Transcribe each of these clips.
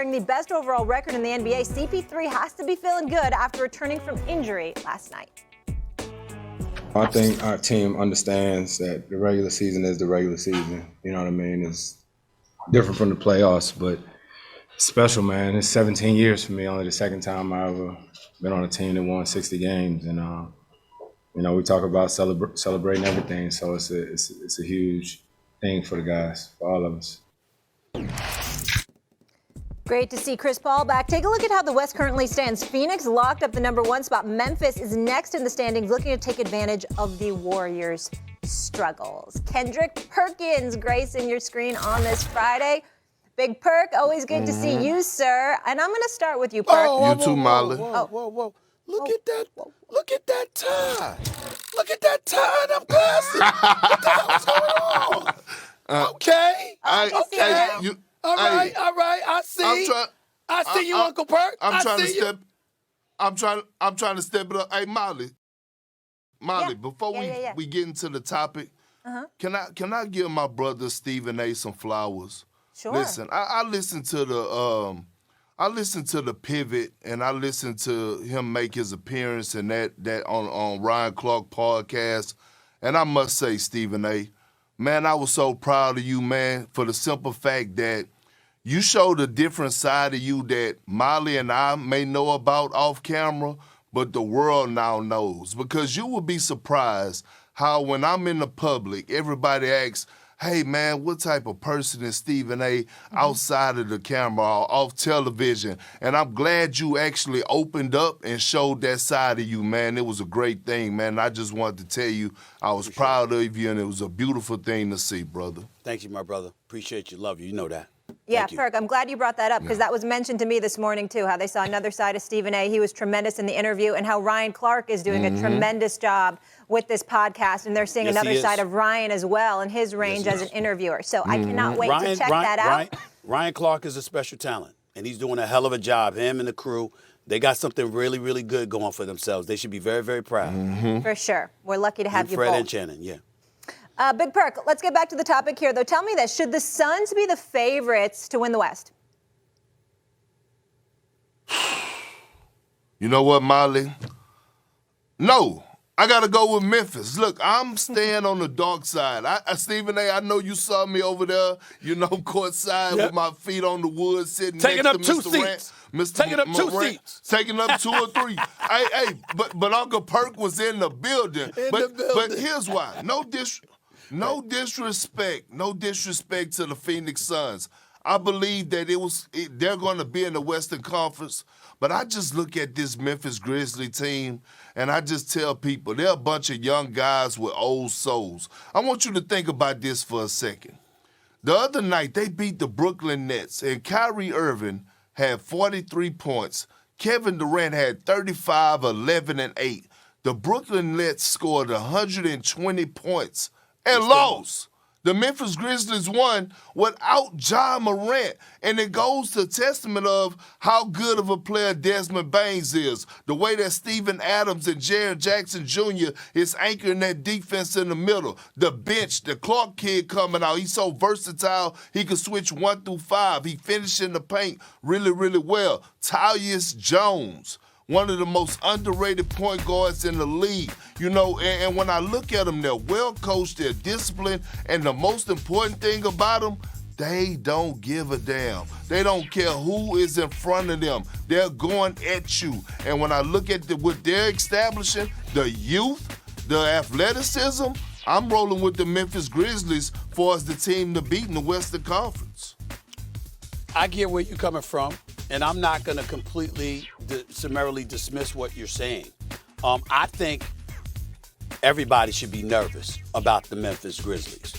The best overall record in the NBA, CP3 has to be feeling good after returning from injury last night. I think our team understands that the regular season is the regular season. You know what I mean? It's different from the playoffs, but it's special, man. It's 17 years for me. Only the second time I ever been on a team that won 60 games, and we talk about celebrating everything. So it's a huge thing for the guys, for all of us. Great to see Chris Paul back. Take a look at how the West currently stands. Phoenix locked up the #1 spot. Memphis is next in the standings, looking to take advantage of the Warriors' struggles. Kendrick Perkins gracing your screen on this Friday. Big Perk, always good to see you, sir. And I'm going to start with you, Perk. You too, Molly. Whoa. Look at that. Look at that tie. Look at that tie and them glasses. What the hell's going on? Okay. All right. I see. I see you, Uncle Perk. I'm trying to step it up. Hey, Molly, before we get into the topic, can I give my brother Stephen A. some flowers? Sure. Listen, I listened to the pivot, and I listened to him make his appearance and that on Ryan Clark podcast, and I must say, Stephen A., man, I was so proud of you, man, for the simple fact that you showed a different side of you that Molly and I may know about off camera, but the world now knows. Because you will be surprised how when I'm in the public, everybody asks, hey, man, what type of person is Stephen A. outside of the camera or off television? And I'm glad you actually opened up and showed that side of you, man. It was a great thing, man. I just wanted to tell you I was proud of you, and it was a beautiful thing to see, brother. Thank you, my brother. Appreciate you. Love you. You know that. Yeah, Perk, I'm glad you brought that up because that was mentioned to me this morning, too, how they saw another side of Stephen A. He was tremendous in the interview, and how Ryan Clark is doing a tremendous job with this podcast, and they're seeing another side of Ryan as well and his range as an interviewer. So I cannot wait to check that out. Ryan Clark is a special talent, and he's doing a hell of a job. Him and the crew, they got something really, really good going for themselves. They should be very, very proud. For sure. We're lucky to have you Fred both. and Shannon, yeah. Big Perk, let's get back to the topic here, though. Tell me this. Should the Suns be the favorites to win the West? You know what, Molly? No. I got to go with Memphis. Look, I'm staying on the dark side. Stephen A., I know you saw me over there, courtside with my feet on the wood sitting Taking next up to two Mr. seats. Mr. Taking up two Morant, seats. Taking up 2 or 3. But Uncle Perk was in the building. But here's why. No disrespect to the Phoenix Suns. I believe that they're going to be in the Western Conference, but I just look at this Memphis Grizzlies team, and I just tell people they're a bunch of young guys with old souls. I want you to think about this for a second. The other night, they beat the Brooklyn Nets, and Kyrie Irving had 43 points. Kevin Durant had 35, 11, and 8. The Brooklyn Nets scored 120 points and lost. The Memphis Grizzlies won without Ja Morant, and it goes to testament of how good of a player Desmond Baines is. The way that Steven Adams and Jaren Jackson Jr. is anchoring that defense in the middle. The bench, the Clark kid coming out, he's so versatile, he can switch 1 through 5. He finished in the paint really, really well. Tyus Jones, one of the most underrated point guards in the league. And when I look at them, they're well coached, they're disciplined, and the most important thing about them, they don't give a damn. They don't care who is in front of them. They're going at you. And when I look at what they're establishing, the youth, the athleticism, I'm rolling with the Memphis Grizzlies for as the team to beat in the Western Conference. I get where you're coming from, and I'm not going to completely summarily dismiss what you're saying. I think everybody should be nervous about the Memphis Grizzlies.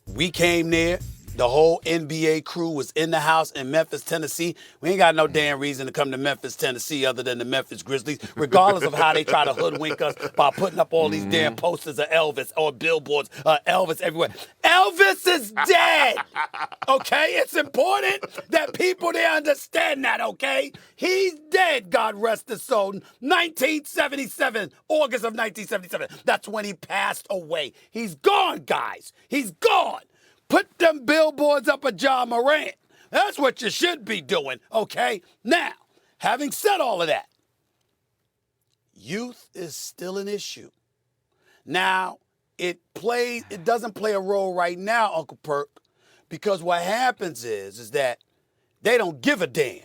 We came there. The whole NBA crew was in the house in Memphis, Tennessee. We ain't got no damn reason to come to Memphis, Tennessee other than the Memphis Grizzlies, regardless of how they try to hoodwink us by putting up all these damn posters of Elvis or billboards, Elvis everywhere. Elvis is dead, okay? It's important that people there understand that, okay? He's dead, God rest his soul. 1977, August of 1977. That's when he passed away. He's gone, guys. He's gone. Put them billboards up of Ja Morant. That's what you should be doing, okay? Now, having said all of that, youth is still an issue. Now, it doesn't play a role right now, Uncle Perk, because what happens is that they don't give a damn.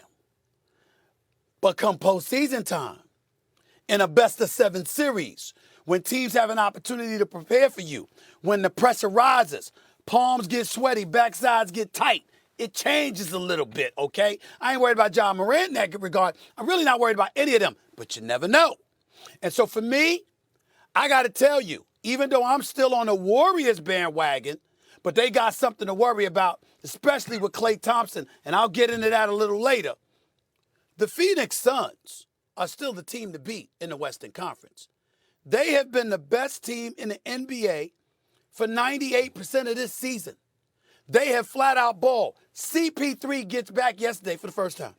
But come postseason time, in a best-of-7 series, when teams have an opportunity to prepare for you, when the pressure rises, palms get sweaty, backsides get tight, it changes a little bit, okay? I ain't worried about John Morant in that regard. I'm really not worried about any of them, but you never know. And so for me, I got to tell you, even though I'm still on the Warriors bandwagon, but they got something to worry about, especially with Klay Thompson, and I'll get into that a little later. The Phoenix Suns are still the team to beat in the Western Conference. They have been the best team in the NBA for 98% of this season. They have flat out balled. CP3 gets back yesterday for the first time.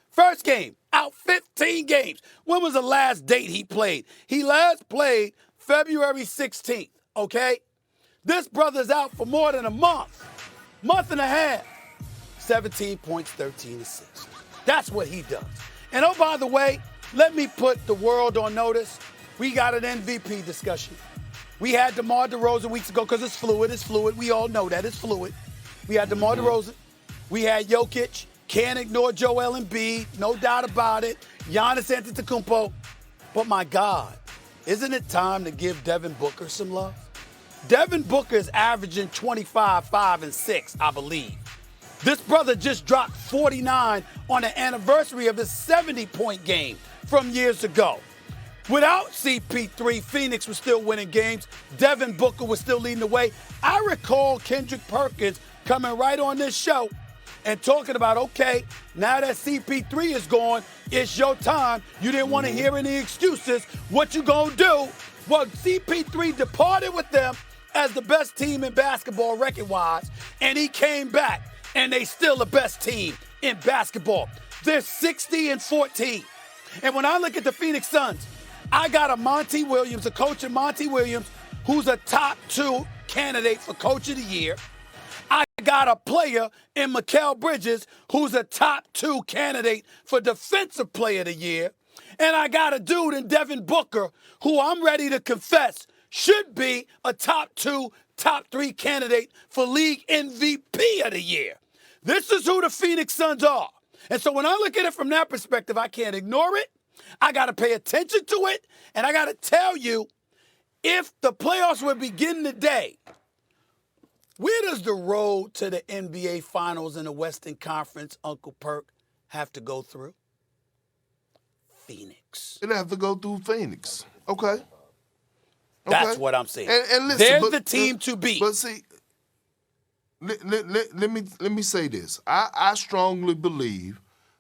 First game, out 15 games. When was the last date he played? He last played February 16th, okay? This brother's out for more than a month and a half. 17 points, 13 assists. That's what he does. And oh, by the way, let me put the world on notice. We got an MVP discussion. We had DeMar DeRozan weeks ago because it's fluid. We all know that it's fluid. We had DeMar DeRozan. We had Jokic. Can't ignore Joel Embiid. No doubt about it. Giannis Antetokounmpo. But my God, isn't it time to give Devin Booker some love? Devin Booker is averaging 25, 5, and 6, I believe. This brother just dropped 49 on the anniversary of his 70-point game from years ago. Without CP3, Phoenix was still winning games. Devin Booker was still leading the way. I recall Kendrick Perkins coming right on this show and talking about, okay, now that CP3 is gone, it's your time. You didn't want to hear any excuses. What you gonna do? Well, CP3 departed with them as the best team in basketball record-wise, and he came back, and they still the best team in basketball. They're 60-14. And when I look at the Phoenix Suns, I got a coach in Monty Williams, who's a top 2 candidate for Coach of the Year. I got a player in Mikal Bridges, who's a top 2 candidate for Defensive Player of the Year. And I got a dude in Devin Booker, who I'm ready to confess should be a top 2, top 3 candidate for League MVP of the Year. This is who the Phoenix Suns are. And so when I look at it from that perspective, I can't ignore it. I got to pay attention to it. And I got to tell you, if the playoffs would begin today, where does the road to the NBA Finals in the Western Conference, Uncle Perk, have to go through? Phoenix. It'll have to go through Phoenix. Okay. That's what I'm saying. And listen, they're the team to beat. But see, let me say this. I strongly believe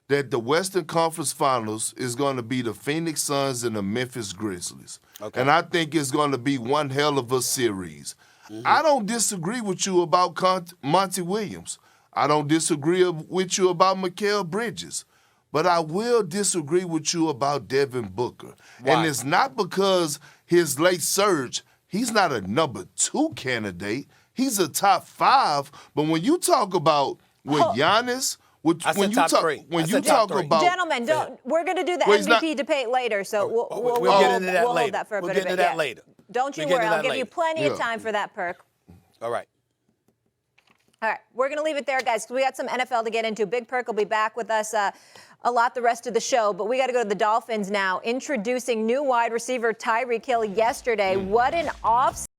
that the Western Conference Finals is going to be the Phoenix Suns and the Memphis Grizzlies. Okay. And I think it's going to be one hell of a series. Mm-hmm. I don't disagree with you about Monty Williams. I don't disagree with you about Mikal Bridges. But I will disagree with you about Devin Booker. Why? And it's not because his late surge, he's not a number 2 candidate. He's a top 5. But when you talk about with Giannis, when you talk about gentlemen, we're going to do the MVP debate later, so we'll get into that later. Hold that for a we'll bit get of into it. that later. Don't you worry. I'll give you plenty of time for that, Perk. All right. All right, we're going to leave it there, guys, because we got some NFL to get into. Big Perk will be back with us a lot the rest of the show, but we got to go to the Dolphins now. Introducing new wide receiver Tyreek Hill yesterday. What an off